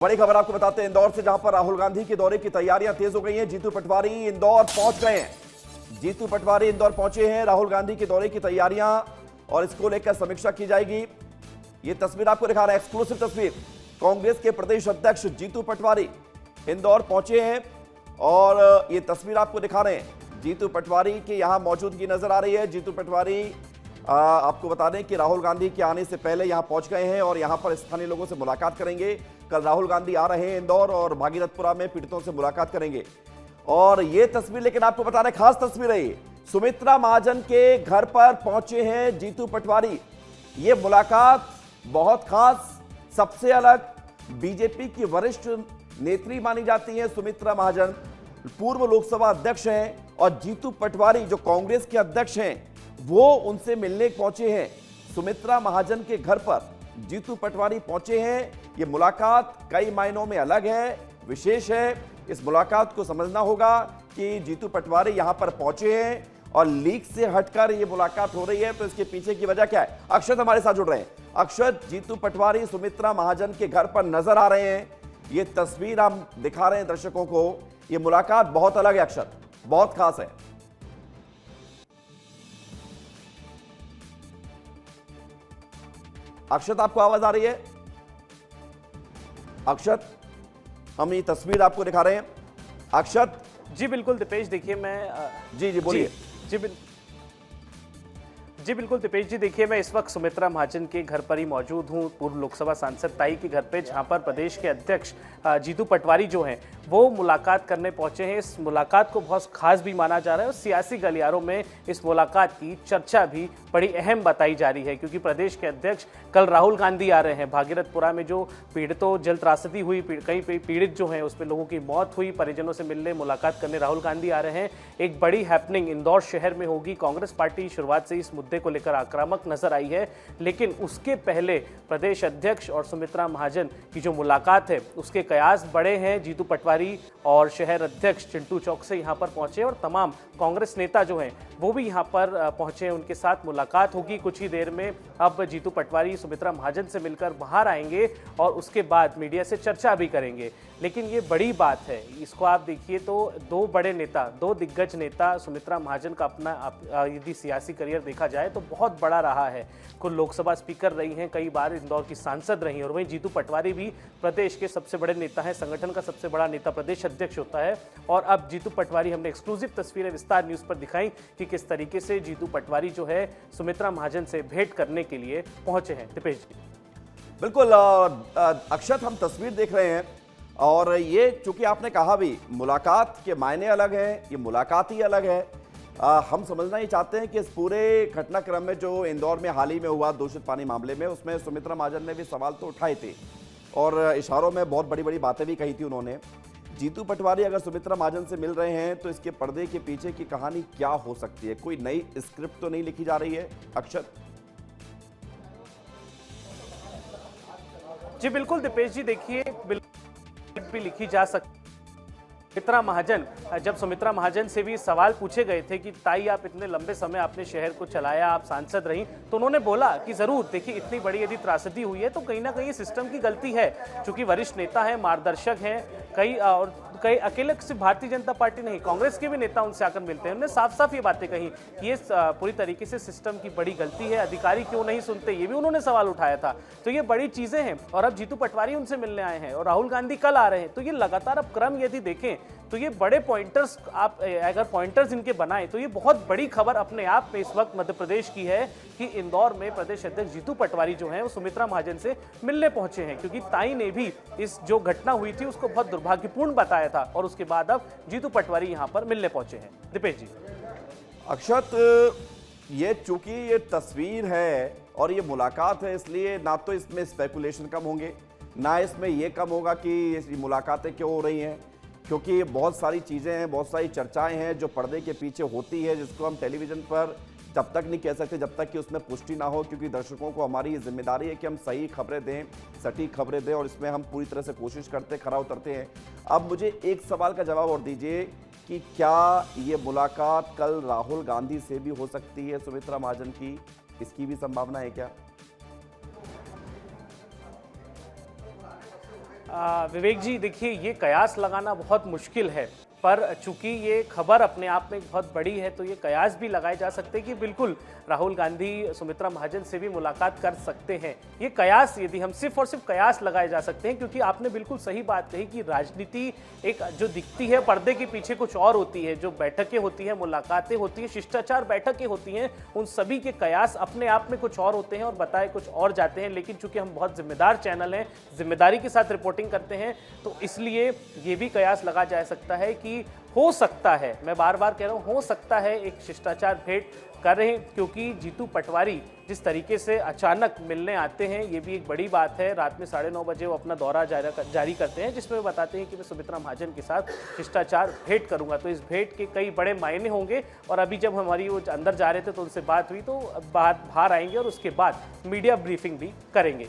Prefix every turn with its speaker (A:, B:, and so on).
A: बड़ी खबर आपको बताते हैं इंदौर से, जहां पर राहुल गांधी के दौरे की तैयारियां तेज हो गई हैं। जीतू पटवारी इंदौर पहुंच गए हैं। जीतू पटवारी इंदौर पहुंचे हैं। राहुल गांधी के दौरे की तैयारियां और इसको लेकर समीक्षा की जाएगी। ये तस्वीर आपको दिखा रहा है, एक्सक्लूसिव तस्वीर। कांग्रेस के प्रदेश अध्यक्ष जीतू पटवारी इंदौर पहुंचे हैं और ये तस्वीर आपको दिखा रहे हैं। जीतू पटवारी की यहां मौजूदगी नजर आ रही है। जीतू पटवारी आपको बता दें कि राहुल गांधी के आने से पहले यहां पहुंच गए हैं और यहां पर स्थानीय लोगों से मुलाकात करेंगे। कल राहुल गांधी आ रहे हैं इंदौर और भागीरथपुरा में पीड़ितों से मुलाकात करेंगे। और यह तस्वीर, लेकिन आपको बता दें, खास तस्वीर है ये। सुमित्रा महाजन के घर पर पहुंचे हैं जीतू पटवारी। ये मुलाकात बहुत खास, सबसे अलग। बीजेपी की वरिष्ठ नेत्री मानी जाती है सुमित्रा महाजन, पूर्व लोकसभा अध्यक्ष हैं, और जीतू पटवारी जो कांग्रेस के अध्यक्ष हैं वो उनसे मिलने पहुंचे हैं। सुमित्रा महाजन के घर पर जीतू पटवारी पहुंचे हैं। यह मुलाकात कई मायनों में अलग है, विशेष है। इस मुलाकात को समझना होगा कि जीतू पटवारी यहां पर पहुंचे हैं और लीक से हटकर यह मुलाकात हो रही है, तो इसके पीछे की वजह क्या है? अक्षत हमारे साथ जुड़ रहे हैं। अक्षत, जीतू पटवारी सुमित्रा महाजन के घर पर नजर आ रहे हैं। ये तस्वीर हम दिखा रहे हैं दर्शकों को। यह मुलाकात बहुत अलग है अक्षत, बहुत खास है। अक्षत, आपको आवाज आ रही है? अक्षत, हम ये तस्वीर आपको दिखा रहे हैं। अक्षत
B: जी बिल्कुल दीपेश, देखिए मैं
A: जी बोलिए।
B: जी बिल्कुल दीपेश जी, देखिए मैं इस वक्त सुमित्रा महाजन के घर पर ही मौजूद हूं, पूर्व लोकसभा सांसद ताई के घर पे, जहां पर प्रदेश के अध्यक्ष जीतू पटवारी जो हैं वो मुलाकात करने पहुंचे हैं। इस मुलाकात को बहुत खास भी माना जा रहा है और सियासी गलियारों में इस मुलाकात की चर्चा भी बड़ी अहम बताई जा रही है, क्योंकि प्रदेश के अध्यक्ष कल राहुल गांधी आ रहे हैं। भागीरथपुरा में जो पीड़ितों जल त्रासदी हुई, कई पीड़ित जो हैं उसमें लोगों की मौत हुई, परिजनों से मिलने मुलाकात करने राहुल गांधी आ रहे हैं। एक बड़ी हैपनिंग इंदौर शहर में होगी। कांग्रेस पार्टी शुरुआत से इस मुद्दे को लेकर आक्रामक नजर आई है, लेकिन उसके पहले प्रदेश अध्यक्ष और सुमित्रा महाजन की जो मुलाकात है उसके कयास बड़े हैं। जीतू पटवारी और शहर अध्यक्ष चिंटू चौक से यहां पर पहुंचे और तमाम कांग्रेस नेता जो हैं वो भी यहां पर पहुंचे। उनके साथ मुलाकात होगी कुछ ही देर में। अब जीतू पटवारी सुमित्रा महाजन से मिलकर बाहर आएंगे और उसके बाद मीडिया से चर्चा भी करेंगे। लेकिन ये बड़ी बात है, इसको आप देखिए तो दो बड़े नेता, दो दिग्गज नेता, सुमित्रा महाजन का अपना यदि सियासी करियर देखा जाए तो बहुत बड़ा रहा है। कुल लोकसभा स्पीकर रही हैं, कई बार इंदौर की सांसद रही हैं, और वहीं जीतू पटवारी भी प्रदेश के सबसे बड़े नेता हैं। संगठन का सबसे बड़ा नेता प्रदेश अध्यक्ष होता है। और अब जीतू पटवारी, हमने एक्सक्लूसिव तस्वीरें विस्तार न्यूज पर दिखाई कि किस तरीके से जीतू पटवारी जो है सुमित्रा महाजन से भेंट करने के लिए पहुंचे हैं। दीपेश जी
A: बिल्कुल अक्षत, हम तस्वीर देख रहे हैं और ये चूंकि आपने कहा भी मुलाकात के मायने अलग हैं, ये मुलाकात ही अलग है। हम समझना ही चाहते हैं कि इस पूरे घटनाक्रम में जो इंदौर में हाल ही में हुआ दूषित पानी मामले में, उसमें सुमित्रा महाजन ने भी सवाल तो उठाए थे और इशारों में बहुत बड़ी बड़ी बातें भी कही थी उन्होंने। जीतू पटवारी अगर सुमित्रा महाजन से मिल रहे हैं तो इसके पर्दे के पीछे की कहानी क्या हो सकती है? कोई नई स्क्रिप्ट तो नहीं लिखी जा रही है अक्षत?
B: जी बिल्कुल दीपेश जी, देखिए भी लिखी जा सकती। सुमित्रा महाजन, जब सुमित्रा महाजन से भी सवाल पूछे गए थे कि ताई आप इतने लंबे समय आपने शहर को चलाया, आप सांसद रही, तो उन्होंने बोला कि जरूर देखिए इतनी बड़ी यदि त्रासदी हुई है तो कहीं ना कहीं सिस्टम की गलती है। चूंकि वरिष्ठ नेता है, मार्गदर्शक हैं, कई अकेले सिर्फ भारतीय जनता पार्टी नहीं, कांग्रेस के भी नेता उनसे आकर मिलते हैं। उन्होंने साफ साफ ये बातें कही कि ये पूरी तरीके से सिस्टम की बड़ी गलती है, अधिकारी क्यों नहीं सुनते, ये भी उन्होंने सवाल उठाया था। तो ये बड़ी चीजें हैं और अब जीतू पटवारी उनसे मिलने आए हैं और राहुल गांधी कल आ रहे हैं। तो ये लगातार अब क्रम यदि देखें तो ये बड़े पॉइंटर्स, आप अगर पॉइंटर्स इनके बनाए तो ये बहुत बड़ी खबर अपने आप में इस वक्त मध्य प्रदेश की है कि इंदौर में प्रदेश अध्यक्ष जीतू पटवारी जो हैं वो सुमित्रा महाजन से मिलने पहुंचे हैं, क्योंकि ताई ने भी इस जो घटना हुई थी उसको बहुत दुर्भाग्यपूर्ण बताया था और उसके बाद अब जीतू पटवारी यहां पर मिलने पहुंचे हैं। दीपेश जी
A: अक्षत, ये चूंकि ये तस्वीर है और ये मुलाकात है, इसलिए ना तो इसमें स्पेकुलेशन कम होंगे, ना इसमें ये कम होगा कि ये मुलाकातें क्यों हो रही हैं, क्योंकि बहुत सारी चीज़ें हैं, बहुत सारी चर्चाएं हैं जो पर्दे के पीछे होती है, जिसको हम टेलीविज़न पर तब तक नहीं कह सकते जब तक कि उसमें पुष्टि ना हो, क्योंकि दर्शकों को हमारी ये जिम्मेदारी है कि हम सही खबरें दें, सटीक खबरें दें, और इसमें हम पूरी तरह से कोशिश करते, खरा उतरते हैं। अब मुझे एक सवाल का जवाब और दीजिए कि क्या ये मुलाकात कल राहुल गांधी से भी हो सकती है सुमित्रा महाजन की? इसकी भी संभावना है क्या?
B: विवेक जी, देखिए ये कयास लगाना बहुत मुश्किल है, पर चूंकि ये खबर अपने आप में बहुत बड़ी है तो ये कयास भी लगाए जा सकते हैं कि बिल्कुल राहुल गांधी सुमित्रा महाजन से भी मुलाकात कर सकते हैं। ये कयास, यदि हम सिर्फ और सिर्फ कयास लगाए जा सकते हैं, क्योंकि आपने बिल्कुल सही बात कही कि राजनीति एक जो दिखती है पर्दे के पीछे कुछ और होती है। जो बैठकें होती हैं, मुलाकातें होती हैं, शिष्टाचार बैठकें होती हैं, उन सभी के कयास अपने आप में कुछ और होते हैं और बताए कुछ और जाते हैं। लेकिन चूंकि हम बहुत जिम्मेदार चैनल हैं, जिम्मेदारी के साथ रिपोर्टिंग करते हैं, तो इसलिए ये भी कयास लगा जा सकता है कि हो सकता है, मैं बार बार कह रहा हूं, हो सकता है एक शिष्टाचार भेंट कर रहे हैं, क्योंकि जीतू पटवारी जिस तरीके से अचानक मिलने आते हैं, ये भी एक बड़ी बात है। रात में 9:30 बजे वो अपना दौरा जारी करते हैं, जिसमें बताते हैं कि मैं सुमित्रा महाजन के साथ शिष्टाचार भेंट करूंगा। तो इस भेंट के कई बड़े मायने होंगे। और अभी जब हमारी वो अंदर जा रहे थे तो उनसे बात हुई, तो बाहर आएंगे और उसके बाद मीडिया ब्रीफिंग भी करेंगे।